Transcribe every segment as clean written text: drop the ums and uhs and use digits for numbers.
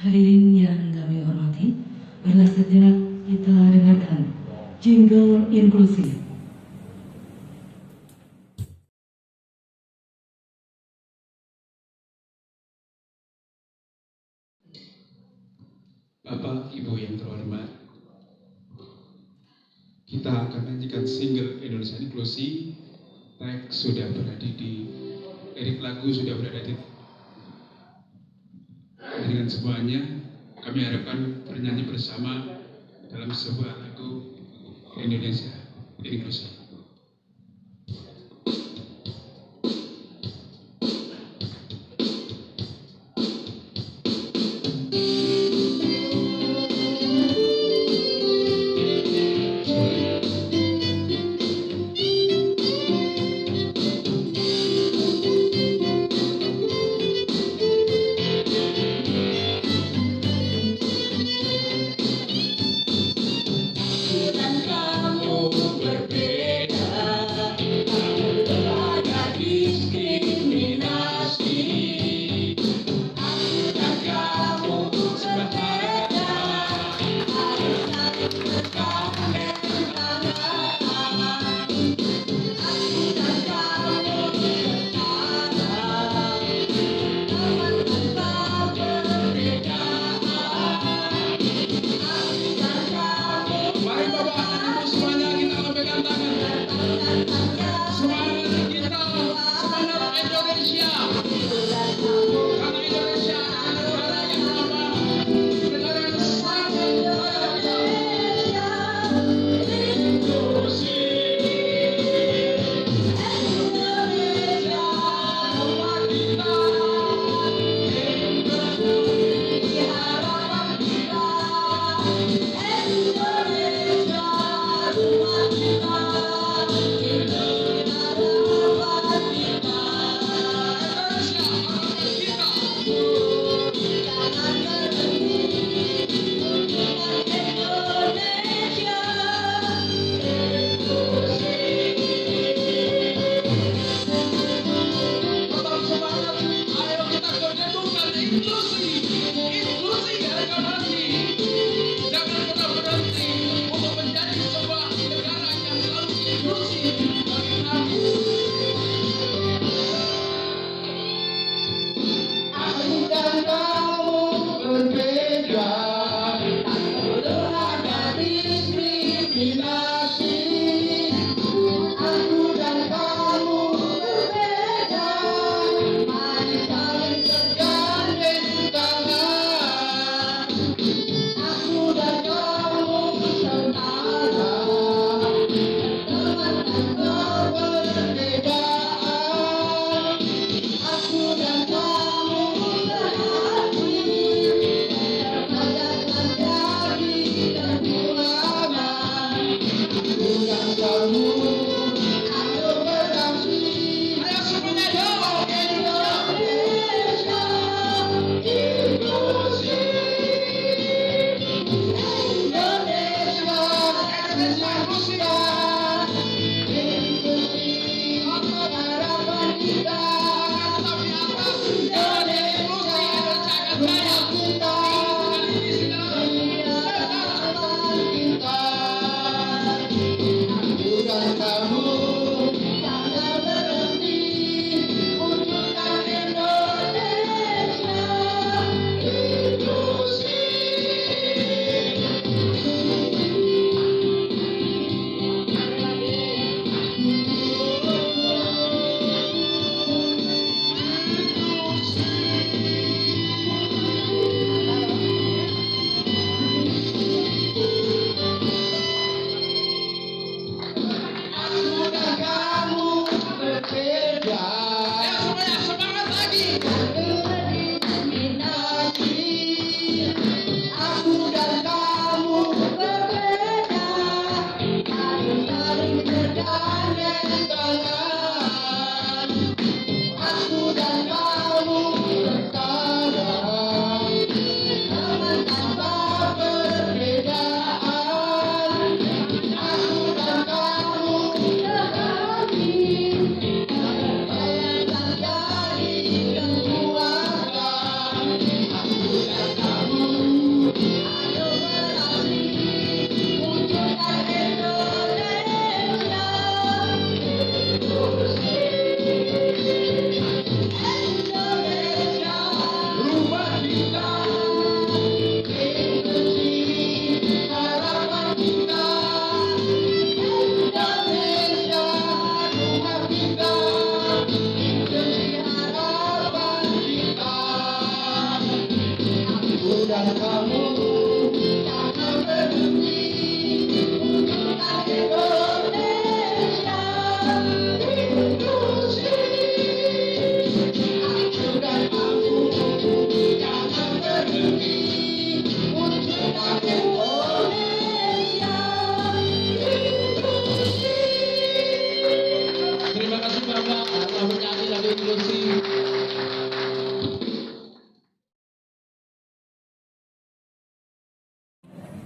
Hadirin yang kami hormati, marilah sejenak kita dengarkan jingle inklusi. Bapak, Ibu yang terhormat, kita akan nyanyikan single Indonesia Inklusi. Tag sudah berada di lirik lagu sudah berada di dengan semuanya. Kami harapkan bernyanyi bersama dalam sebuah lagu Indonesia Inklusi.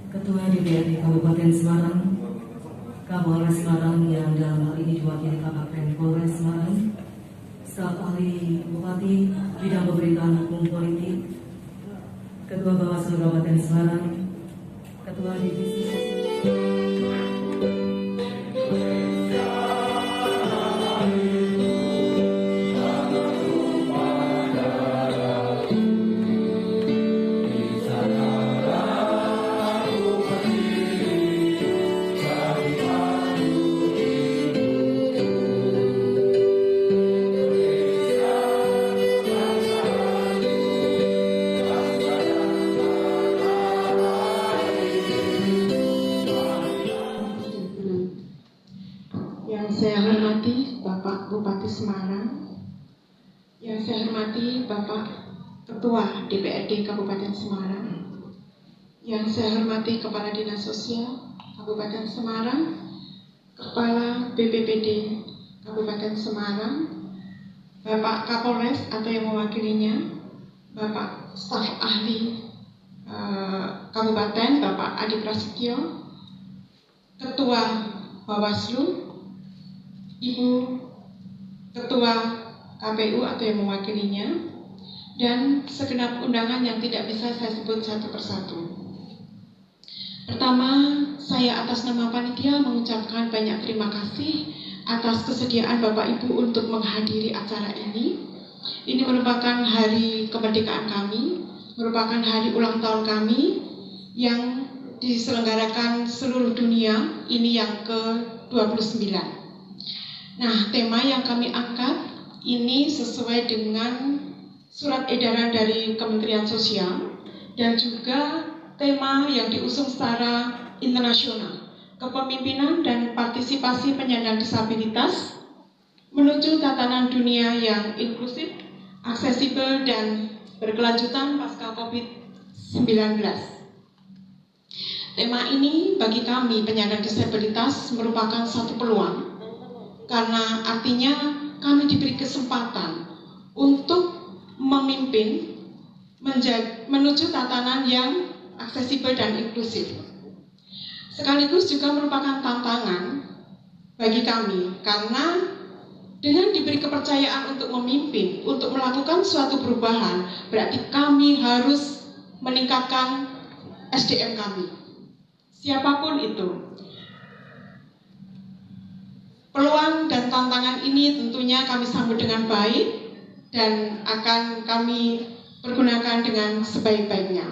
Ketua DPRD Kabupaten Semarang, Kapolres Semarang yang dalam hal ini diwakili Kapolres Polres Semarang, staf ahli Bupati bidang pemerintahan hukum politik, Ketua Bawaslu Kabupaten Semarang, Ketua Divisi Saya hormati Bapak Bupati Semarang, yang saya hormati Bapak Ketua DPRD Kabupaten Semarang, yang saya hormati Kepala Dinas Sosial Kabupaten Semarang, Kepala BPBD Kabupaten Semarang, Bapak Kapolres atau yang mewakilinya, Bapak Staf Ahli Kabupaten, Bapak Adi Prasetyo, Ketua Bawaslu, Ibu Ketua KPU atau yang mewakilinya, dan segenap undangan yang tidak bisa saya sebut satu persatu. Pertama, saya atas nama panitia mengucapkan banyak terima kasih atas kesediaan Bapak Ibu untuk menghadiri acara ini. Ini merupakan hari kemerdekaan kami, merupakan hari ulang tahun kami yang diselenggarakan seluruh dunia, ini yang ke-29. Nah, tema yang kami angkat ini sesuai dengan surat edaran dari Kementerian Sosial dan juga tema yang diusung secara internasional, kepemimpinan dan partisipasi penyandang disabilitas menuju tatanan dunia yang inklusif, aksesibel dan berkelanjutan pasca COVID-19. Tema ini bagi kami penyandang disabilitas merupakan satu peluang, karena artinya kami diberi kesempatan untuk memimpin menuju tatanan yang aksesibel dan inklusif. Sekaligus juga merupakan tantangan bagi kami, karena dengan diberi kepercayaan untuk memimpin, untuk melakukan suatu perubahan, berarti kami harus meningkatkan SDM kami. Siapapun itu. Peluang dan tantangan ini tentunya kami sambut dengan baik dan akan kami pergunakan dengan sebaik-baiknya.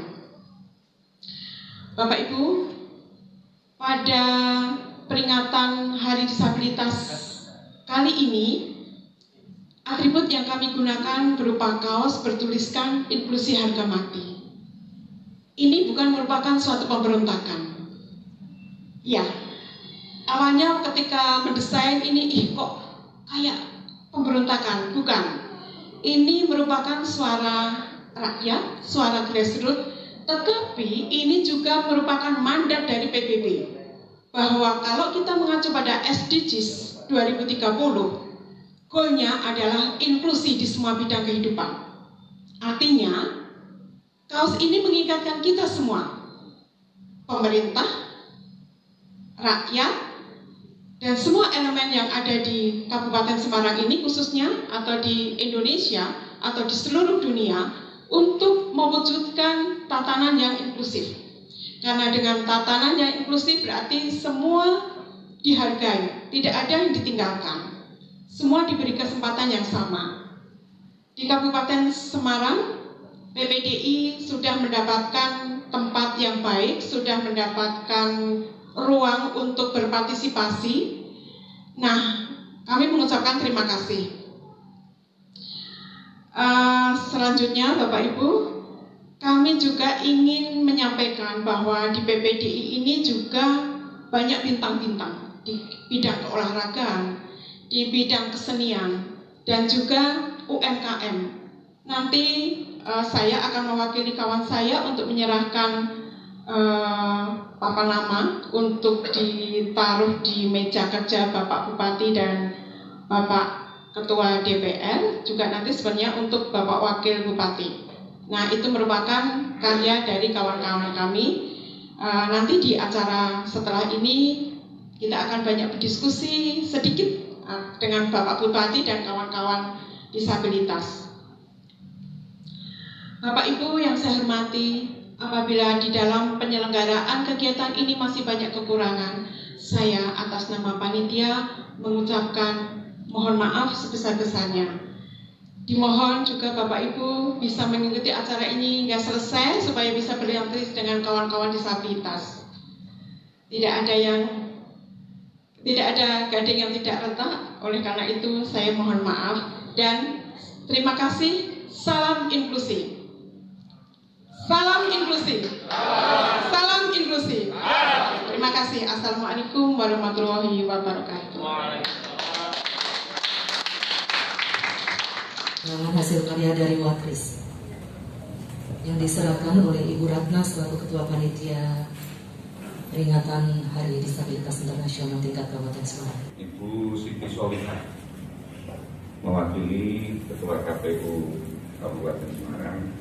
Bapak Ibu, pada peringatan Hari Disabilitas kali ini, atribut yang kami gunakan berupa kaos bertuliskan inklusi harga mati. Ini bukan merupakan suatu pemberontakan. Ya, awalnya ketika mendesain ini, kok kayak pemberontakan, bukan. Ini merupakan suara rakyat, suara grassroots, tetapi ini juga merupakan mandat dari PBB. Bahwa kalau kita mengacu pada SDGs 2030, goalnya adalah inklusi di semua bidang kehidupan. Artinya, kaos ini mengingatkan kita semua, pemerintah, rakyat, dan semua elemen yang ada di Kabupaten Semarang ini khususnya, atau di Indonesia, atau di seluruh dunia, untuk mewujudkan tatanan yang inklusif. Karena dengan tatanan yang inklusif berarti semua dihargai, tidak ada yang ditinggalkan. Semua diberi kesempatan yang sama. Di Kabupaten Semarang, PPDI sudah mendapatkan tempat yang baik, sudah mendapatkan ruang untuk berpartisipasi. Nah, kami mengucapkan terima kasih. Selanjutnya, Bapak Ibu, kami juga ingin menyampaikan bahwa di PPDI ini juga banyak bintang-bintang di bidang keolahragaan, di bidang kesenian, dan juga UMKM. Nanti saya akan mewakili kawan saya untuk menyerahkan papan nama untuk ditaruh di meja kerja Bapak Bupati dan Bapak Ketua DPR, juga nanti sebenarnya untuk Bapak Wakil Bupati. Nah, itu merupakan karya dari kawan-kawan kami. nanti di acara setelah ini kita akan banyak berdiskusi sedikit dengan Bapak Bupati dan kawan-kawan disabilitas. Bapak Ibu yang saya hormati, apabila di dalam penyelenggaraan kegiatan ini masih banyak kekurangan, saya atas nama panitia mengucapkan mohon maaf sebesar-besarnya. Dimohon juga Bapak Ibu bisa mengikuti acara ini hingga selesai supaya bisa berinteraksi dengan kawan-kawan disabilitas. Tidak ada gading yang tidak retak, oleh karena itu saya mohon maaf dan terima kasih. Salam inklusi. Salam inklusi. Salam inklusi. Terima kasih. Assalamualaikum warahmatullahi wabarakatuh. Dengan hasil karya dari Watris yang diserahkan oleh Ibu Ratna selaku Ketua Panitia peringatan Hari Disabilitas Internasional tingkat Kabupaten Semarang. Ibu Siti Solihah mewakili Ketua KPU Kabupaten Semarang,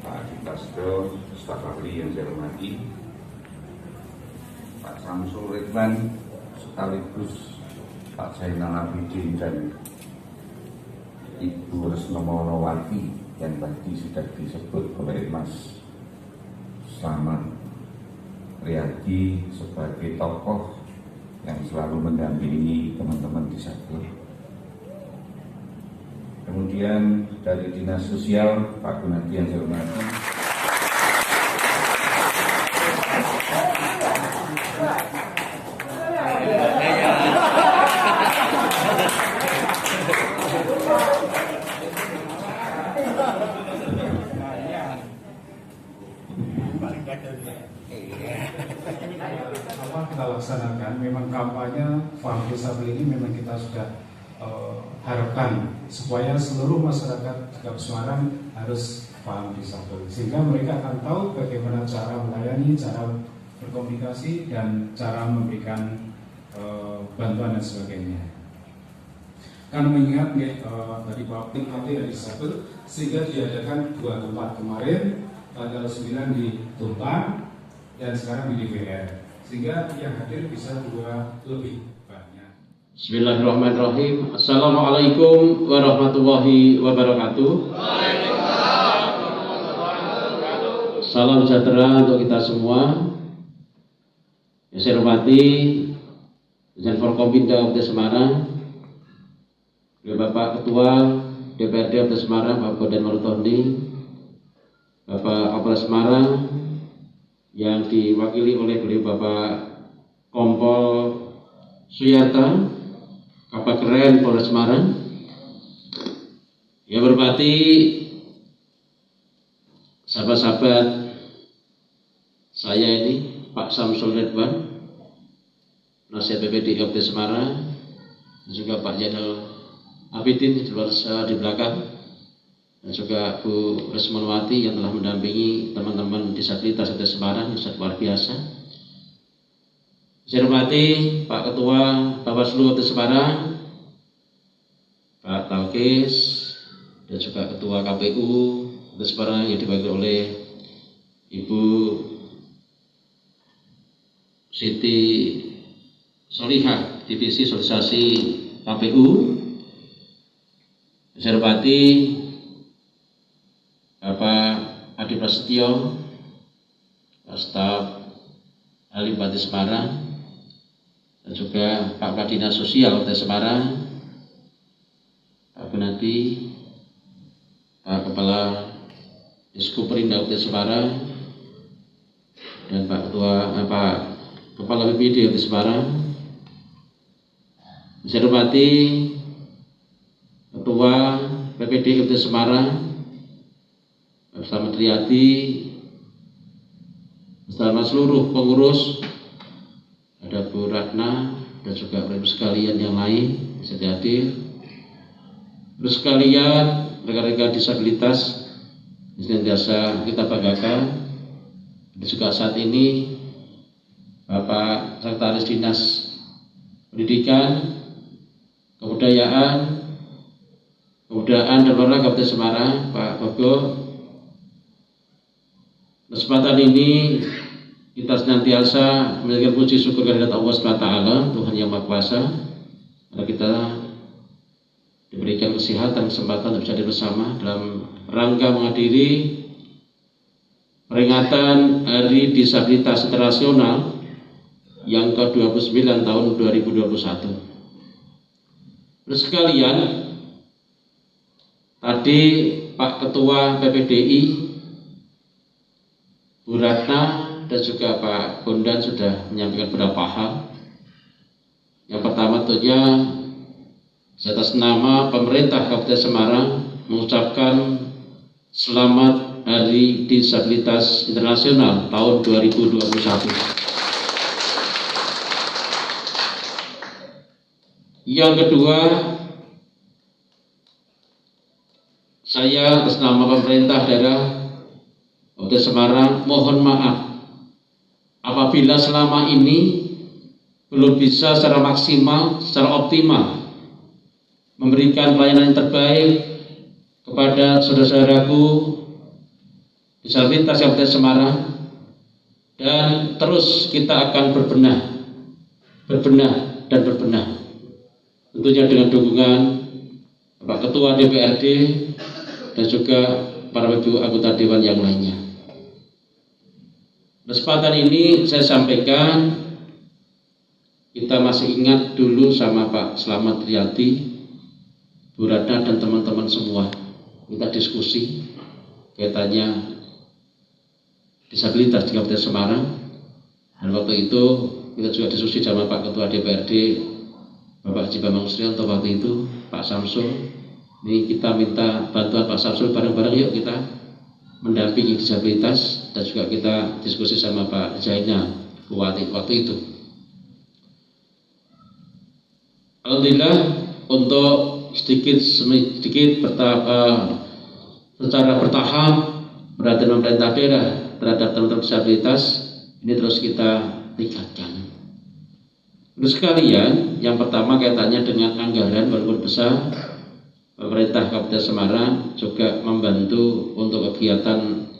Pak Adi Prasetyo, staf ahli yang saya hormati, Pak Samsul Ridwan, sekaligus Pak Zainal Abidin dan Ibu Resno Monowati yang tadi sudah disebut oleh Mas Slamet Riyadi sebagai tokoh yang selalu mendampingi teman-teman disabel. Kemudian dari Dinas Sosial, Pak Gunadi yang saya hormati, kita laksanakan memang kampanye paham disabel ini memang kita sudah harapkan supaya seluruh masyarakat Kabupaten Semarang harus paham disabel sehingga mereka akan tahu bagaimana cara melayani, cara berkomunikasi dan cara memberikan bantuan dan sebagainya. Karena mengingat tadi Bapak nanti dari disabel sehingga diadakan 2 tempat kemarin tanggal 9 di Tumpang dan sekarang di DPR sehingga yang hadir bisa 2 lebih banyak. Bismillahirrahmanirrahim. Assalamualaikum warahmatullahi wabarakatuh. Salam sejahtera untuk kita semua. Yang saya hormati Presiden Forkompinda Kabupaten Semarang, Bapak Ketua DPRD Kabupaten Semarang, Bapak Bodan Marutoni, Bapak Kapolres Semarang, yang diwakili oleh beliau Bapak Kompol Suyarta, Kapakren Polres Semarang, yang berhormati sahabat-sahabat saya ini, Pak Samsul Ridwan, Nasihat PPD Kabupaten Semarang, dan juga Pak Zainal Abidin di belakang, dan juga Bu Resmonwati yang telah mendampingi teman-teman disabilitas Kabupaten Semarang yang sangat luar biasa. Saya hormati Pak Ketua Bawaslu Kabupaten Semarang, Pak Talkis, dan juga Ketua KPU Kabupaten Semarang yang diwakili oleh Ibu Siti Solihah, Divisi Sosialisasi KPU. Saya hormati Bapak Adi Prasetyo, staf ahli Bupati Semarang, dan juga Pak Kadina Sosial Kabupaten Semarang, Pak Gunadi, Pak Kepala Diskuperinda Kabupaten Semarang, dan Pak Kepala BPD Kabupaten Semarang. Saya hormati Ketua BPD Kabupaten Semarang, Pak Slamet Riyadi, bersama seluruh pengurus, ada Bu Ratna dan juga Bapak sekalian yang lain bisa hadir. Terus sekalian rekan-rekan disabilitas yang biasa kita banggakan, dan juga saat ini Bapak Sekretaris Dinas Pendidikan, Kebudayaan dan Olahraga Kabupaten Semarang, Pak Bogo. Kesempatan ini kita senantiasa menjadikan puji syukur kehadirat Allah SWT, Tuhan yang Maha Kuasa, karena kita diberikan kesehatan, kesempatan untuk bisa hadir bersama dalam rangka menghadiri peringatan Hari Disabilitas Internasional yang ke-29 tahun 2021. Terus sekalian, tadi Pak Ketua PPDI Bu Ratna dan juga Pak Bondan sudah menyampaikan beberapa hal. Yang pertama tentunya atas nama pemerintah Kabupaten Semarang mengucapkan selamat Hari Disabilitas Internasional tahun 2021. Yang kedua, saya atas nama pemerintah daerah Kabupaten Semarang mohon maaf apabila selama ini belum bisa secara maksimal, secara optimal memberikan pelayanan yang terbaik kepada saudara-saudaraku disabilitas Kabupaten Semarang, dan terus kita akan berbenah dan berbenah. Tentunya dengan dukungan Pak Ketua DPRD dan juga para ibu anggota dewan yang lainnya. Kesempatan ini saya sampaikan, kita masih ingat dulu sama Pak Slamet Riyadi, Bu Ratna dan teman-teman semua, kita diskusi kaitannya disabilitas di Kabupaten Semarang. Dan waktu itu kita juga diskusi sama Pak Ketua DPRD Bapak Haji Bambang Supriyanto, waktu itu Pak Samsul. Ini kita minta bantuan Pak Samsul, bareng-bareng yuk kita mendampingi disabilitas, dan juga kita diskusi sama Pak Zainal Kuwati waktu itu. Alhamdulillah, untuk sedikit secara bertahap perhatian pemerintah daerah terhadap teman-teman disabilitas ini terus kita tingkatkan. Terus sekalian, yang pertama kaitannya dengan anggaran, walaupun besar, pemerintah Kabupaten Semarang juga membantu untuk kegiatan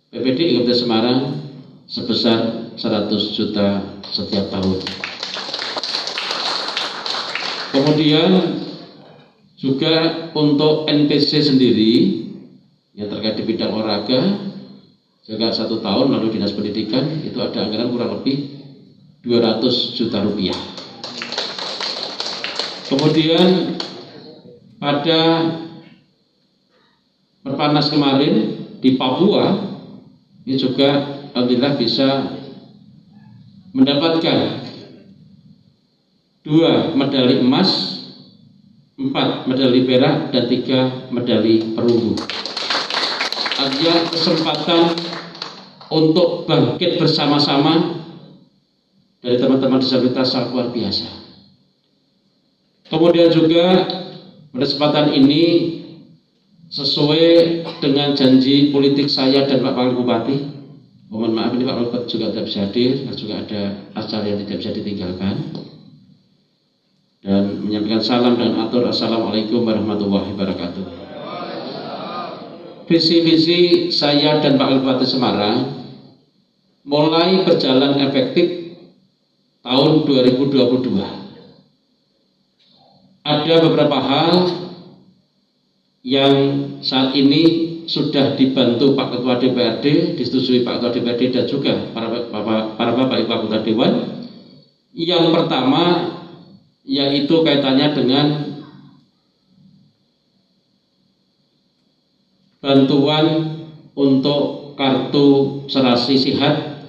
PPDI Kabupaten Semarang sebesar 100 juta setiap tahun. Kemudian juga untuk NPC sendiri yang terkait di bidang olahraga juga 1 tahun lalu Dinas Pendidikan itu ada anggaran kurang lebih 200 juta rupiah. Kemudian pada Perpanas kemarin di Papua ini juga alhamdulillah bisa mendapatkan 2 medali emas, 4 medali perak, dan 3 medali perunggu. Artinya kesempatan untuk bangkit bersama-sama dari teman-teman disabilitas sangat luar biasa. Kemudian juga pada kesempatan ini sesuai dengan janji politik saya dan Pak Wakil Bupati, mohon maaf ini Pak Wakil Bupati juga tidak bisa hadir, juga ada acara yang tidak bisa ditinggalkan, dan menyampaikan salam dan atur assalamualaikum warahmatullahi wabarakatuh. Visi misi saya dan Pak Wakil Bupati Semarang mulai berjalan efektif tahun 2022. Ada beberapa hal yang saat ini sudah dibantu Pak Ketua DPRD, disetujui Pak Ketua DPRD dan juga para Bapak Ibu anggota Dewan. Yang pertama yaitu kaitannya dengan bantuan untuk kartu serasi sehat,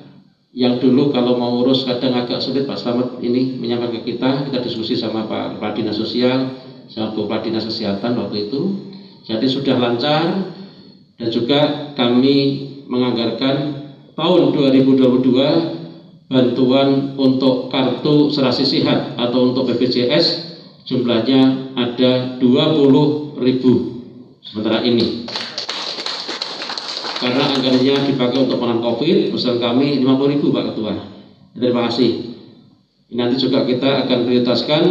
yang dulu kalau mau urus kadang agak sulit. Pak Slamet ini menyampaikan ke kita diskusi sama Pak Kepala Dinas Sosial sama Bu Kepala Dinas Kesehatan waktu itu. Jadi sudah lancar, dan juga kami menganggarkan tahun 2022 bantuan untuk kartu serasi sehat atau untuk BPJS jumlahnya ada 20.000 sementara ini. Karena anggarannya dipakai untuk penanganan COVID, pesan kami 50.000 Pak Ketua. Terima kasih. Nanti juga kita akan prioritaskan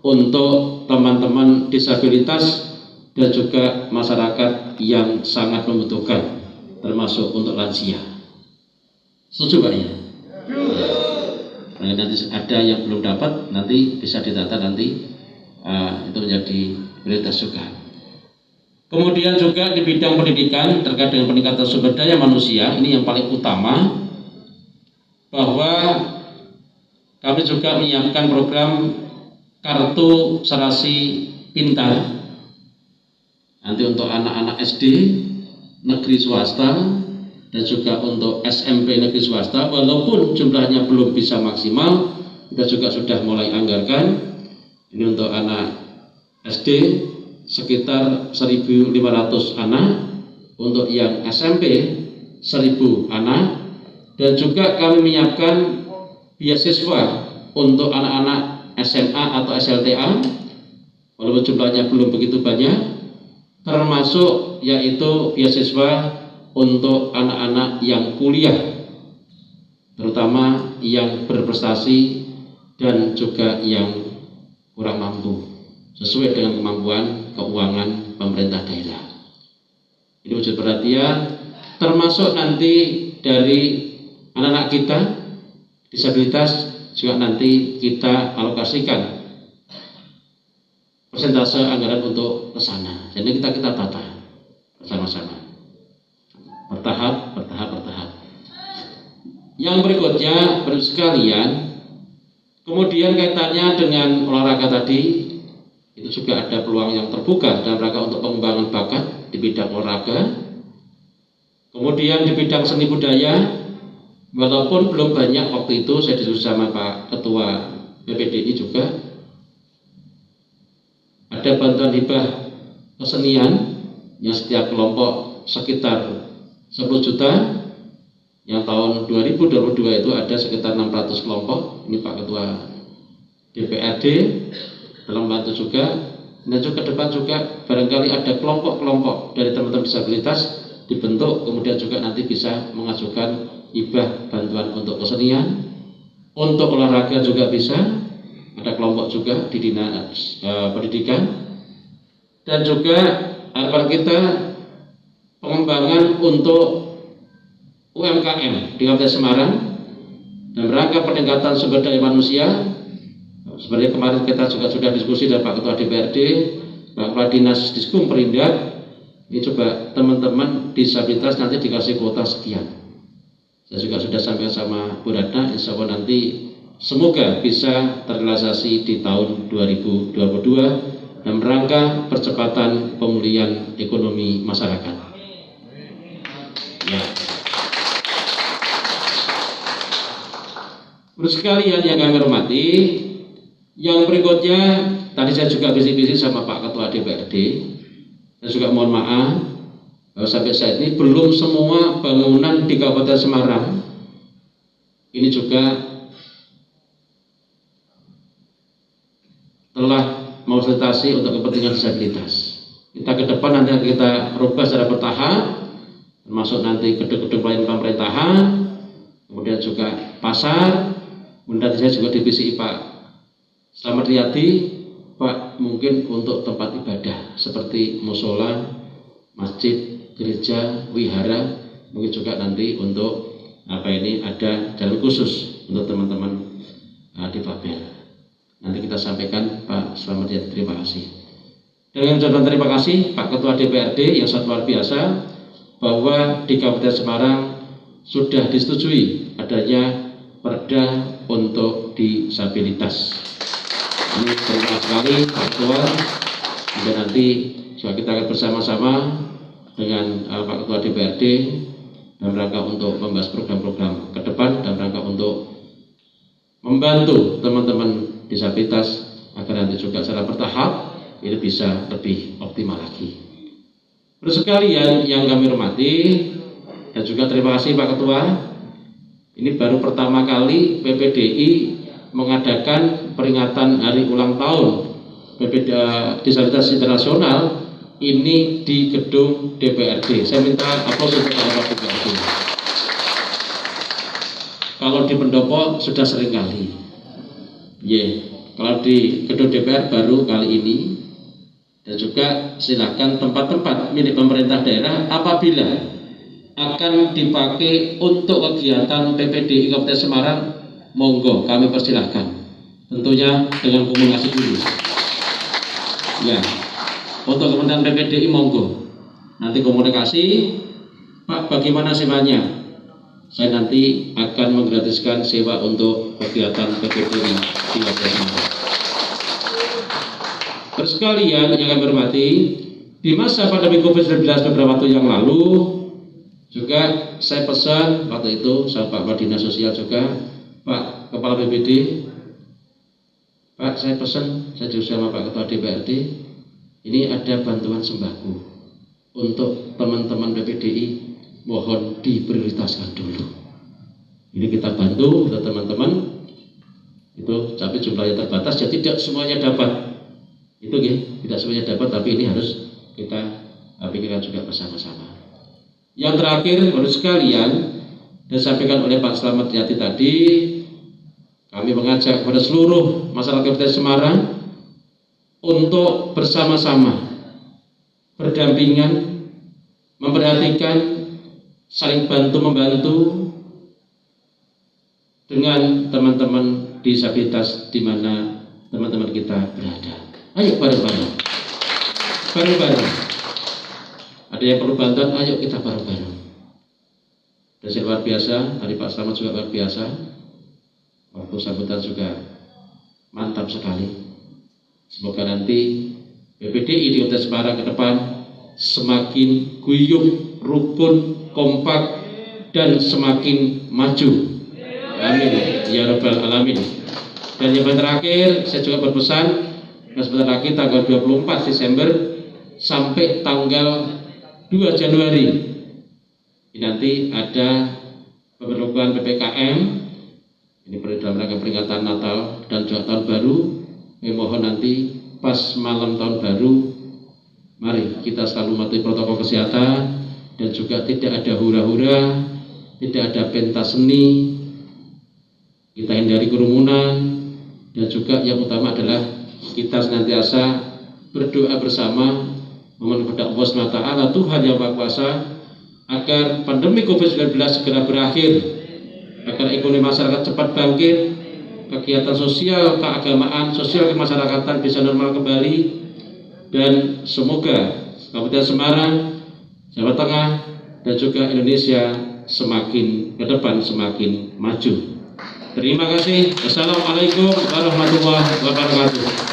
untuk teman-teman disabilitas dan juga masyarakat yang sangat membutuhkan, termasuk untuk lansia. Setuju Pak ya? Nah, nanti ada yang belum dapat, nanti bisa ditata nanti itu menjadi prioritas juga. Kemudian juga di bidang pendidikan terkait dengan peningkatan sumber daya manusia, ini yang paling utama, bahwa kami juga menyiapkan program kartu serasi pintar nanti untuk anak-anak SD negeri swasta dan juga untuk SMP negeri swasta, walaupun jumlahnya belum bisa maksimal, kita juga sudah mulai anggarkan. Ini untuk anak SD sekitar 1.500 anak, untuk yang SMP 1.000 anak, dan juga kami menyiapkan beasiswa untuk anak-anak SMA atau SLTA, walaupun jumlahnya belum begitu banyak, termasuk yaitu beasiswa untuk anak-anak yang kuliah, terutama yang berprestasi dan juga yang kurang mampu, sesuai dengan kemampuan keuangan pemerintah daerah. Ini wujud perhatian, termasuk nanti dari anak-anak kita disabilitas juga nanti kita alokasikan persentase anggaran untuk ke sana. Jadi kita tata bersama-sama, bertahap. Yang berikutnya, Bapak sekalian, kemudian kaitannya dengan olahraga tadi, itu juga ada peluang yang terbuka dalam rangka untuk pengembangan bakat di bidang olahraga. Kemudian di bidang seni budaya, walaupun belum banyak, waktu itu saya diskusi sama Pak Ketua PPDI juga, ada bantuan hibah kesenian yang setiap kelompok sekitar 10 juta, yang tahun 2022 itu ada sekitar 600 kelompok. Ini Pak Ketua DPRD dalam bantu juga. Dan juga ke depan juga barangkali ada kelompok-kelompok dari teman-teman disabilitas dibentuk, kemudian juga nanti bisa mengajukan hibah bantuan untuk kesenian, untuk olahraga juga bisa. Ada kelompok juga di dinas pendidikan, dan juga harapan kita pengembangan untuk UMKM di Kabupaten Semarang dan rangka peningkatan sumber daya manusia. Seperti kemarin kita juga sudah diskusi dengan Pak Ketua DPRD, Pak Kepala Dinas Diskum Perindak, ini coba teman-teman disabilitas nanti dikasih kuota sekian. Saya juga sudah sampaikan sama Bu Ratna, insya Allah nanti semoga bisa terrealisasi di tahun 2022 dalam rangka percepatan pemulihan ekonomi masyarakat. Ya. Terus sekalian yang kami hormati, yang berikutnya tadi saya juga bisik-bisik sama Pak Ketua DPRD, saya juga mohon maaf bahwa sampai saat ini belum semua bangunan di Kabupaten Semarang ini juga telah memfasilitasi untuk kepentingan disabilitas. Kita ke depan nanti kita rubah secara bertahap, termasuk nanti gedung-gedung pelayanan pemerintahan, kemudian juga pasar. Kemudian saya juga divisi Pak Slamet Riyadi, Pak, mungkin untuk tempat ibadah seperti musola, masjid, gereja, wihara, mungkin juga nanti untuk ada jalan khusus untuk teman-teman difabel. Nanti kita sampaikan Pak Slamet Riyadi. Terima kasih. Dengan ucapan terima kasih Pak Ketua DPRD yang sangat luar biasa, bahwa di Kabupaten Semarang sudah disetujui adanya perda untuk disabilitas. Ini terima kasih sekali Pak Ketua. Dan nanti juga kita akan bersama-sama dengan Pak Ketua DPRD dalam rangka untuk membahas program-program ke depan, dalam rangka untuk membantu teman-teman disabilitas agar nanti juga secara bertahap ini bisa lebih optimal lagi. Terus sekalian yang kami hormati, dan juga terima kasih Pak Ketua. Ini baru pertama kali PPDI mengadakan peringatan hari ulang tahun Disabilitas Internasional ini di gedung DPRD. Saya minta aplaus untuk Pak DPRD. Kalau di pendopo sudah sering kali, kalau di gedung DPR baru kali ini. Dan juga silakan tempat-tempat milik pemerintah daerah apabila akan dipakai untuk kegiatan PPDI Kabupaten Semarang, monggo kami persilahkan. Tentunya dengan komunikasi dulu. Ya, untuk kementerian PPDI monggo. Nanti komunikasi, Pak bagaimana sewanya? Saya nanti akan menggratiskan sewa untuk kegiatan PPDI di Kabupaten Semarang. Terus sekalian yang kami hormati, di masa pandemi COVID-19 beberapa waktu yang lalu, juga saya pesan waktu itu sama Pak Kepala Dinas Sosial juga, Pak Kepala BPD, Pak saya pesan, saya juga sama Pak Ketua DPRD, ini ada bantuan sembako untuk teman-teman BPDI, mohon diprioritaskan dulu. Ini kita bantu untuk teman-teman, itu tapi jumlahnya terbatas, jadi tidak semuanya dapat. Itu ya, tidak semuanya dapat, tapi ini harus kita pikirkan juga bersama-sama. Yang terakhir, menurut sekalian, disampaikan oleh Pak Slamet Yati tadi, kami mengajak kepada seluruh masyarakat Kabupaten Semarang untuk bersama-sama berdampingan, memperhatikan, saling bantu-membantu dengan teman-teman disabilitas di mana teman-teman kita berada. Ayo bareng-bareng. Bareng-bareng. Ada yang perlu bantuan, ayo kita bareng-bareng. Dan luar biasa, tadi Pak Slamet juga luar biasa. Waktu sambutan juga mantap sekali. Semoga nanti BPDI di Kabupaten Semarang ke depan semakin guyup, rukun, kompak, dan semakin maju. Amin. Ya Rabbal Alamin. Dan yang terakhir, saya juga berpesan, sebentar lagi tanggal 24 Desember sampai tanggal 2 Januari ini nanti ada pemberlakuan PPKM, ini dalam rangka peringatan Natal dan juga tahun baru. Mohon nanti pas malam tahun baru, mari kita selalu mematuhi protokol kesehatan dan juga tidak ada hura-hura, tidak ada pentas seni, kita hindari kerumunan, dan juga yang utama adalah kita senantiasa berdoa bersama memohon kepada Allah SWT, Tuhan yang Maha Kuasa, agar pandemi COVID-19 segera berakhir, agar ekonomi masyarakat cepat bangkit, kegiatan sosial, keagamaan, sosial kemasyarakatan bisa normal kembali, dan semoga Kabupaten Semarang, Jawa Tengah, dan juga Indonesia semakin ke depan semakin maju. Terima kasih. Assalamualaikum warahmatullahi wabarakatuh.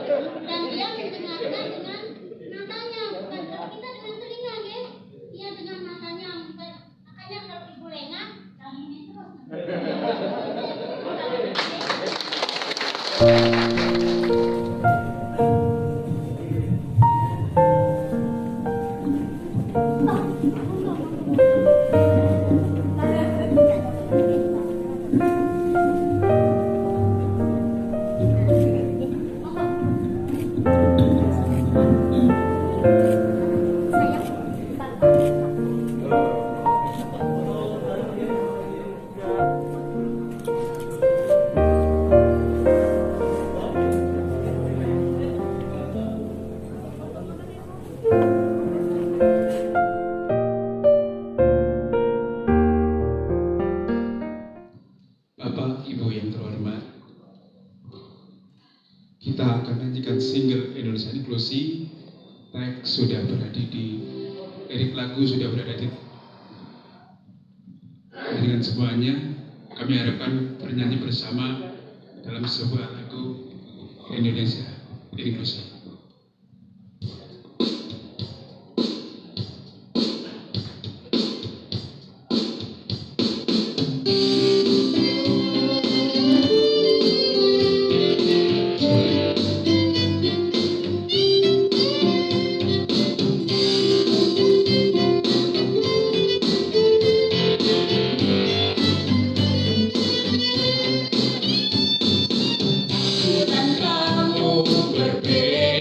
Dan dia mendengarkan dengan matanya, bukan kita dengan telinga, ya. Dia dengan matanya, bukan. Makanya kalau ibu lengah, gangguin terus. Bapak, Ibu yang terhormat, kita akan nyanyikan single Indonesia Inklusi. Tag sudah berada di lirik lagu sudah berada di dengan semuanya. Kami harapkan bernyanyi bersama dalam sebuah lagu Indonesia Inklusi. Dan kamu berbeda.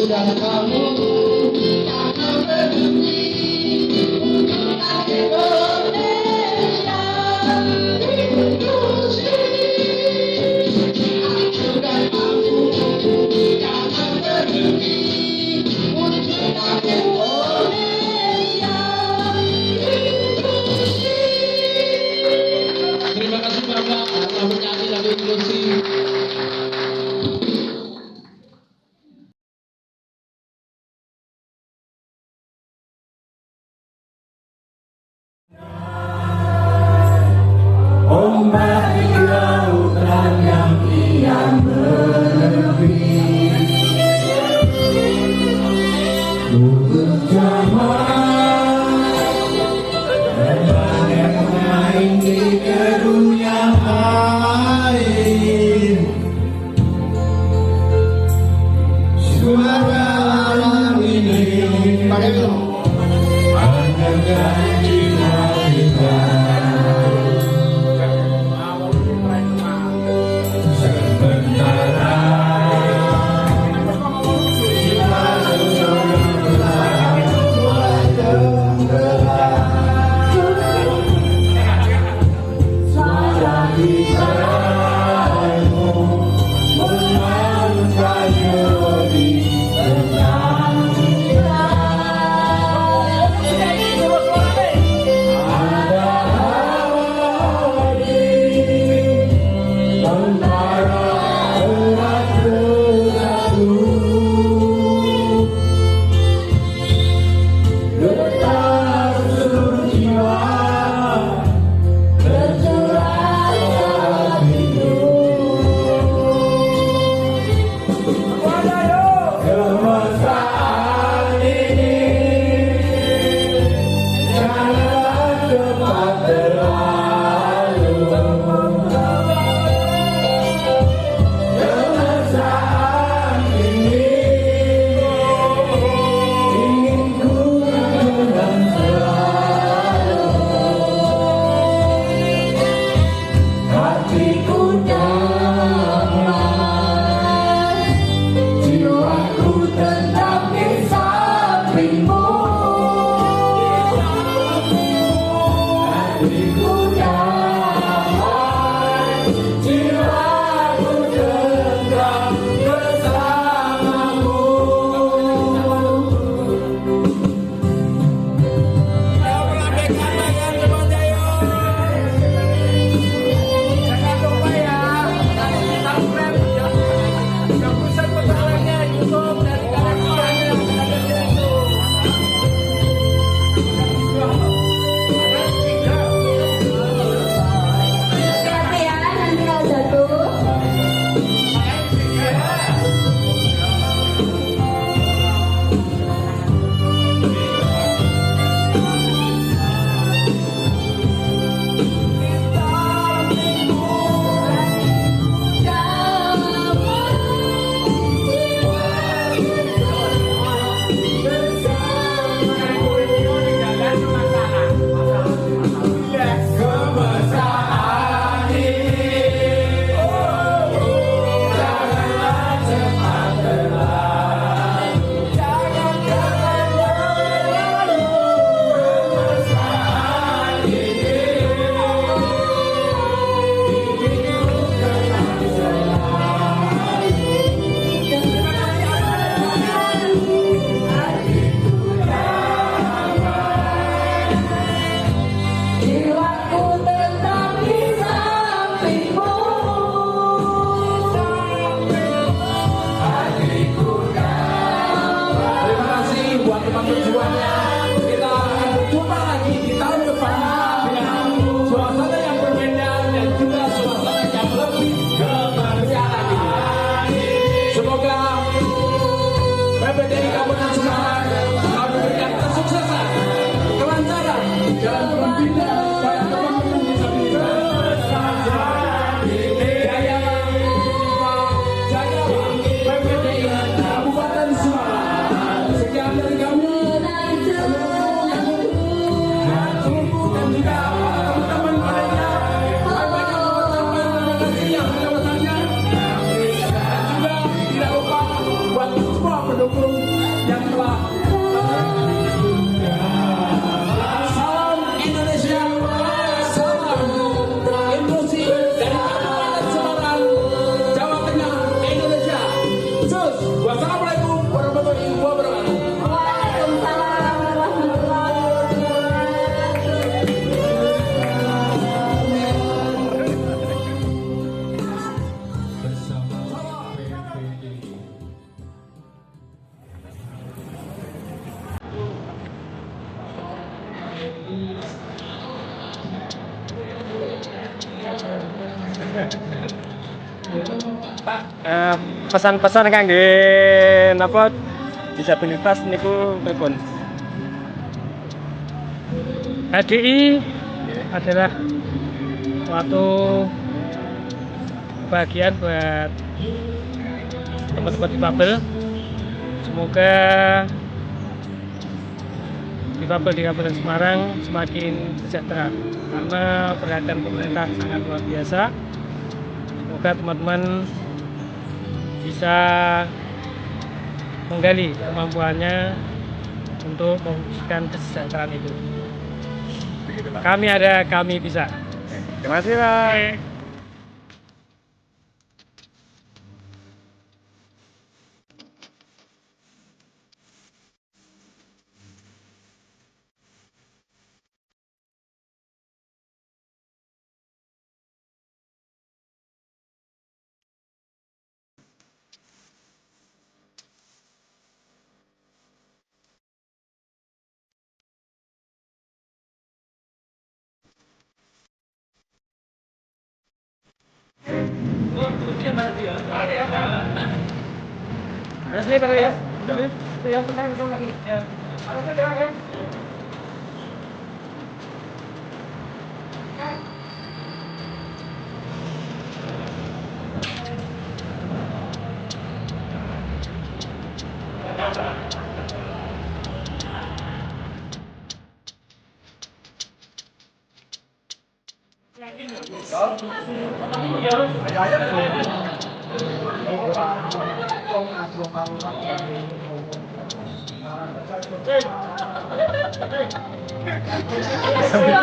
dan kamu akan berdiri untuk Indonesia inklusif. Aku dan kamu akan berdiri untuk Indonesia inklusif. Terima kasih Bapak telah menyanyi lagu inklusi. Ombak di lautan yang kian menepi, ku berjamaah dan bermain di dunia air. Suara alam ini mendengar jiwa kita. Pendukung pesan-pesan kangge napa disabilitas niku pripun? HDI adalah suatu kebahagiaan buat teman-teman difabel. Semoga difabel di Kabupaten Semarang semakin sejahtera karena perhatian pemerintah sangat luar biasa. Semoga teman-teman bisa menggali kemampuannya untuk mewujudkan kesejahteraan itu. Kami ada, kami bisa. Terima kasih, Pak.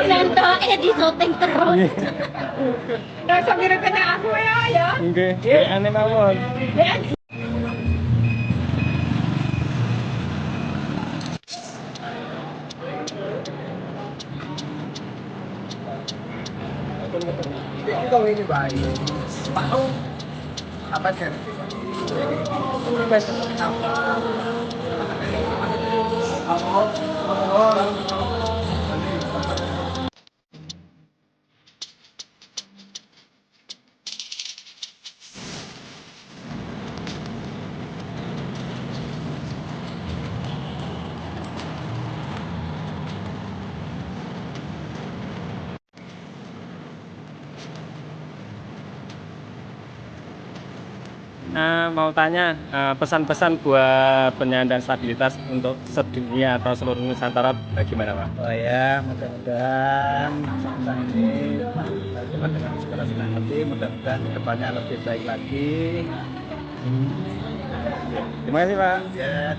Nento di syuting terus. Nggak sambil kena aku ya. Nggih, aneh mawon. Kita ini baik. Apa sih? Mau tanya pesan-pesan buat penyandang disabilitas untuk sedunia atau seluruh Nusantara bagaimana, Pak? Oh ya, mudah-mudahan ini dengan segala senang hati, mudah-mudahan kedepannya lebih baik lagi. Terima kasih, Pak. Ya.